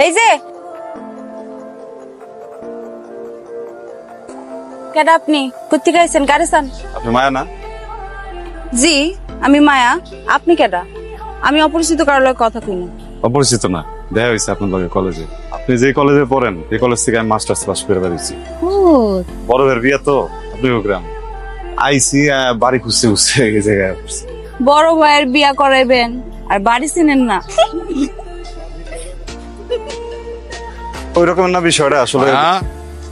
এই যে কেডা আপনি কোথেকে আইছেন কারেসান? আপনি মায়া না? জি আমি মায়া। আপনি কেডা? আমি অপরিচিত কারোর লগে কথা কইনি। অপরিচিত না, দেখা হয়েছে আপনার লগে কলেজে। আপনি যে কলেজে পড়েন এই কলেজ থেকে আমি মাস্টার্স পাস করে বেরিয়েছি। ও বড় ভাইয়ের বিয়া তো আপনিও গ্রাম আইসি, বাড়ি খুঁজতে খুঁজতে এই জায়গায় পড়ছি। বড় ভাইয়ের বিয়া করাইবেন আর বাড়ি চিনেন না? ওই রকম না বিষয়টা আসলে।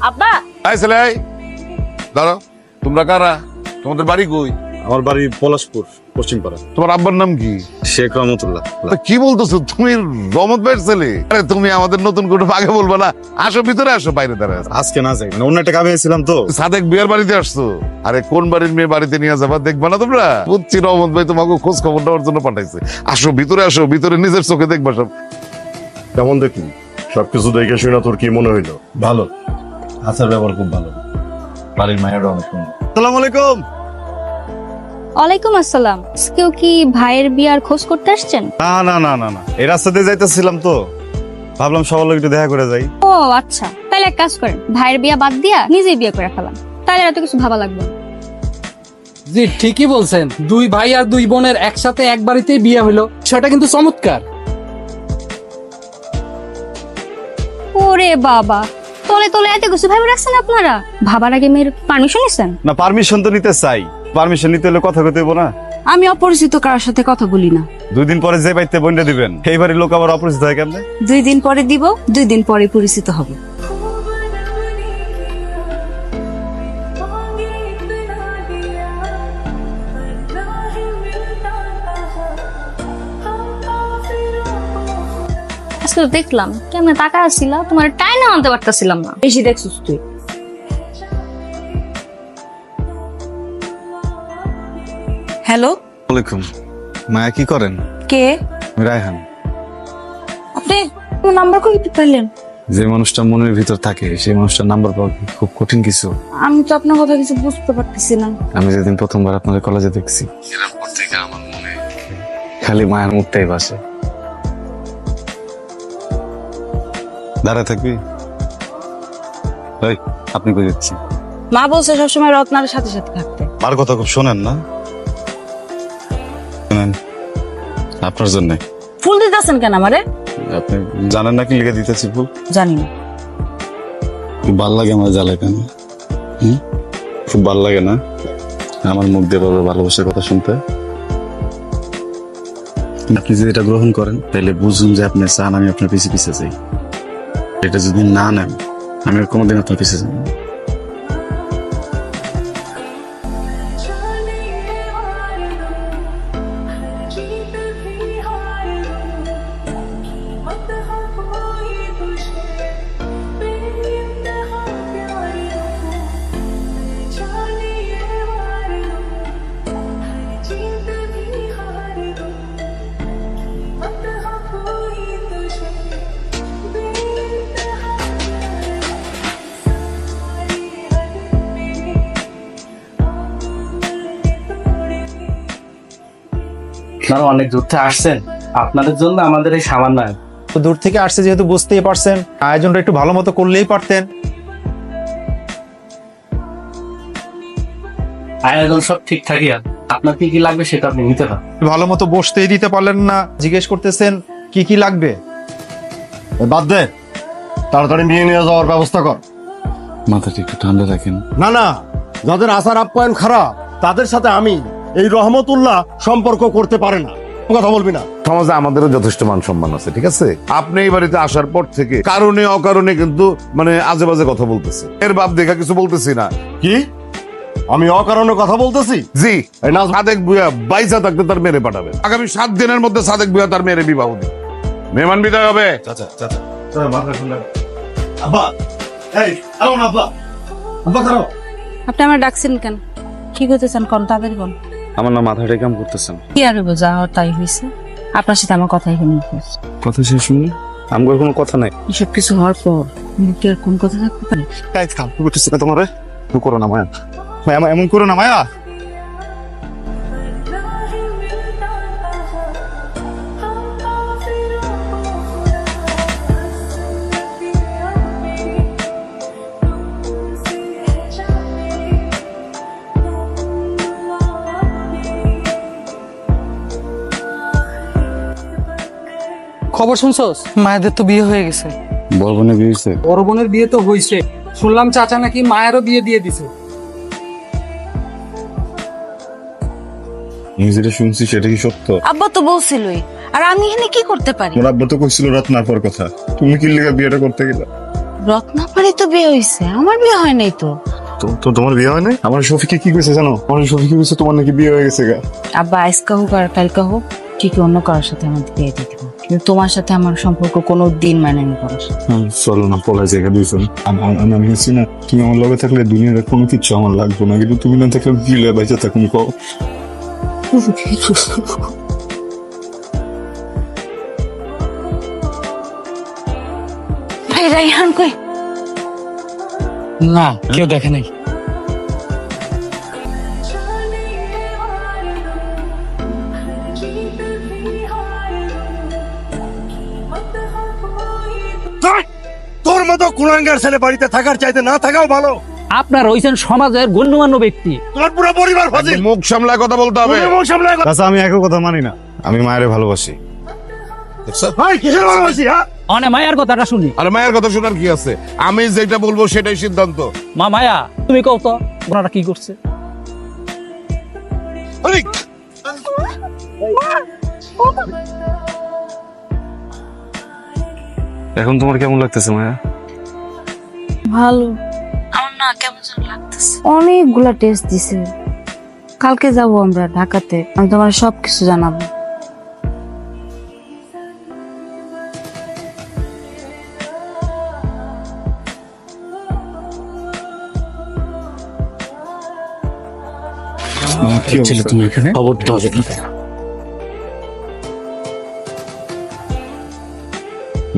আব্বা এই ছেলে, এই দাঁড়াও। তোমরা কারা? তোমাদের বাড়ি কই? আমার বাড়ি পলাশপুর, পশ্চিমপাড়া। তোমার আব্বার নাম কি? শেখ রহমতুল্লাহ। তা কি বলতেছো? তুমি রহমত ভাইয়ের ছেলে? আরে তুমি আমাদের নতুন কোনো আগে বলবা না। আসো ভিতরে, আসো, বাইরে দাঁড়ায়। আজকে না যাই, মানে অন্য একটা কামে এসেছিলাম তো। সাদেক বিয়ার বাড়িতে আসছো? আরে কোন বাড়ির মেয়ে বাড়িতে নিয়ে যাবা দেখবা না তোমরা? বুঝছি রহমত ভাই তোমাকে খোঁজ খবর নেওয়ার জন্য পাঠাইছে। আসো ভিতরে, আসো ভিতরে, নিজের চোখে দেখবা সব। কেমন দেখলি? সবকিছু দেখে শুনে তোর কি মনে হইলো? ভালো, আচার ব্যবহার খুব ভালো। বাড়ির মায়েরও অনেক সুন্দর। আসসালামু আলাইকুম। ওয়ালাইকুম আসসালাম। কেউ কি ভাইয়ের বিয়ার খোঁজ করতে আসছেন? না না না না না, এই রাস্তা দিয়ে যাইতেছিলাম তো, ভাবলাম সবার লোক একটু দেখা করে যাই। ও আচ্ছা, তাহলে এক কাজ করেন, ভাইয়ের বিয়া বাদ দিয়া নিজেই বিয়ে করে ফেলাম, তাহলে এত কিছু ভাবা লাগবে না। জি ঠিকই বলছেন, দুই ভাই আর দুই বোনের একসাথে এক বাড়িতেই বিয়ে হলো, সেটা কিন্তু চমৎকার। ওরে বাবা, তলে তলে এত কিছু ভাবে রাখছেন আপনারা। ভাবার আগে মেয়ের পারমিশন নিছেন? না, পারমিশন তো নিতে চাই। পারমিশন নিতে হলে কথা কইতে হইব না। আমি অপরিচিত কারোর সাথে কথা বলি না। 2 দিন পরে যে বাইতে বন্ডে দিবেন, এই বাড়ির লোক আবার অপরিচিত হয় কেমনে? 2 দিন পরে দিব, 2 দিন পরে পরিচিত হবে। আসলে দেখলাম কেমনে টাকা আসছিল, তোমার টাইম আনতে পারতাছিলাম না। বেশি দেখছিস তুই। হ্যালো, ওয়ালাইকুম। মায়া কি করেন? কে আমি রায়হান। আপনি? নাম্বার কই পাইলেন? যে মানুষটা মনের ভিতর থাকে সেই মানুষটার নাম্বার পাওয়া কি খুব কঠিন কিছু? আমি তো আপনার কথা কিছু বুঝতে পারতেছি না। আমি যেদিন প্রথমবার আপনাদের কলেজে দেখছি, এরপর থেকে আমার মনে খালি মায়ের মুখটাই ভাসে। দাঁড়ায় থাকবি? এই, আপনি কই যাচ্ছেন? মা বলছে সবসময় রত্নার সাথে সাথে থাকতে। মার কথা খুব শোনেন না? শোনেন, আপনার জন্য। ফুল দিতেছেন কেন আমারে? আপনি জানেন না কি লিখে দিতেছি ফুল? জানি না। খুব ভাল লাগে আমার জ্বালায় কেন? খুব ভাল লাগে না আমার মুখ দিয়ে বাবার ভালোবাসার কথা শুনতে? আপনি যদি এটা গ্রহণ করেন তাহলে বুঝুন যে আপনি চান আমি আপনার পিছে পিছে যাই। এটা যদি না নেন আমি আর কোনোদিন আপনার পিছে যাই না। আপনারা অনেক দূর থেকে আসছেন, আপনাদের জন্য আমাদের এই সামান্য তো দূর থেকে আসছে যেহেতু বুঝতেই পারছেন, আয়োজনটা একটু ভালো মতো করলেই পারতেন। আয়োজন সব ঠিকঠাকই আছে, আপনার কি কি লাগবে সেটা আপনি নিতে পারেন। ভালো মতো বসতেই দিতে পারলেন না, জিজ্ঞেস করতেছেন কি কি লাগবে। বাদ দে, তাড়াতাড়ি নিয়ে নিয়ে যাওয়ার ব্যবস্থা কর। মাথাটা একটু ঠান্ডা রাখেন। না না, যাদের আচার আপ্যায়ন খারাপ তাদের সাথে আমি এই রহমতুল্লাহ সম্পর্ক করতে পারে না। কথা বলবি না। সমাজে আমাদেরও যথেষ্ট মান সম্মান আছে, ঠিক আছে? আপনি এই বাড়িতে আসার পর থেকে কারণে অকারণে কিন্তু মানে আজে বাজে কথা বলতেছে। এর বাপ দেখা কিছু বলতেছি না। কি আমি অকারণে কথা বলতেছি? জি, এই না, সাদেক ভুয়া বাইসা থাকতে তার মেরে পাঠাবেন। আগামী 7 দিনের মধ্যে সাদেক ভুয়া তার মেরে বিবাহ দিবে। মেহমান বিদায় হবে। চাচা চাচা মাথা ঠান্ডা। আব্বা, এই আলো না আব্বা, আব্বা খারাপ। আপনি আমার ডাকছেন কেন? কি করতেছেন কোন? তাদের কোন? আমার না মাথাটাই কাম করতেছেন। কি আর বোঝা তাই হয়েছে? আপনার সাথে আমার কথা এখানে শেষ। কথা শেষ শুনি, আমার কোনো কথা নাই। এসব কিছু হওয়ার পর মুখে আর কোন কথা থাকতে পারে? কাজ কাম করতেছি না তোমারে। তুমি করো না মায়া, মায়া এমন করো না মায়া। খবর শুনছস? মায়েদের তো বিয়ে হয়ে গেছে। বড় বোনের বিয়ে হয়েছে? বড় বোনের বিয়ে তো হয়েছে, শুনলাম চাচা নাকি মায়েরও বিয়ে দিয়ে দিছে। আমি যেটা শুনছি সেটা কি সত্য? আব্বা তো বলছিলই, আর আমি এখানে কি করতে পারি? তোমার আব্বা তো কইছিল রত্নার কথা, তুমি কি লেগে বিয়েটা করতে গেলা? রত্নাপাড়ি তো বিয়ে হয়েছে, আমার বিয়ে হয় নাই তো। তো তোমার বিয়ে হয় না? আমার শফিকে কি কইছে জানো? আমার শফিকে কইছে তোমার নাকি বিয়ে হয়ে গেছে গা। আব্বা আজকা হোক আর কালকা হোক ঠিকই অন্য কারোর সাথে আমাদের বিয়ে দিতে হবে, কিন্তু তোমার সাথে আমার সম্পর্ক কোনো দিন মানে নি করার। চলো না পলাই জায়গা দুইজন। আমি আছি না, তুমি আমার লগে থাকলে দুনিয়ার কোনো কিছু আমার লাগবে না, কিন্তু তুমি না থাকলে গিলে বাইচা থাকুন কও। ভাই রাইহান কই? না, কেউ দেখে নাই। তোর মতো কুলাঙ্গার ছেলে বাড়িতে থাকার চাইতে না থাকাও ভালো। আপনার হইছেন সমাজের গণ্যমান্য ব্যক্তি। তোমার পুরো পরিবার ফাজিল। মুখ সামলায় কথা বলতে হবে। তুমি মুখ সামলায় কথা- আচ্ছা আমি একই কথা মানি না, আমি মায়ের ভালোবাসি। ভাই কিসের ভালোবাসি হ্যাঁ? অনে মায়ার কথাটা শুনি। আর মায়ের কথা শোনার কি আছে? আমি যেটা বলবো সেটাই সিদ্ধান্ত। মা মায়া, তুমি কও তো ওনারা কি করছে? আরে, এখন তোমার কেমন লাগতেছে মায়া? ভালো। আমার না কেমন যেন লাগতেছে। অনেকগুলা টেস্ট দিছে, কালকে যাব আমরা ঢাকাতে, আমি তোমার সবকিছু জানাবো। কি অবস্থা? তুমি এখানে খবর তো হবে।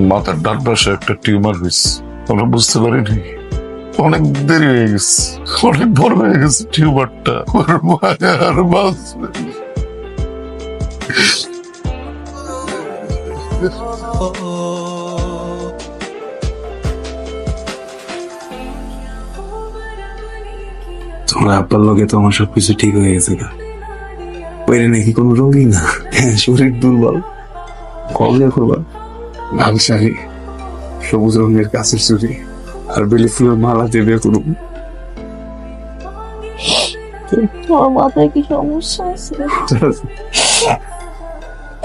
মাথার ডান পাশে একটা টিউমার হয়েছে, আমরা বুঝতে পারিনি। অনেক দেরি হয়ে গেছে, অনেক বড় হয়ে গেছে টিউমারটা। ওর মায়া আর বাঁচবে না। তোমার আব্বার লগে তো আমার সবকিছু ঠিক হয়ে গেছে গা। ওইটা নাকি কোনো রোগই না, হ্যাঁ শরীর দুর্বল। কল যা করবা, লাল শাড়ি, সবুজ রঙের কাছের চুড়ি আর বেলি ফুলের মালা দিয়ে বিয়ে করুন। তোমার মাথায় কি সমস্যা আছে?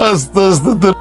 আস্তে আস্তে তোর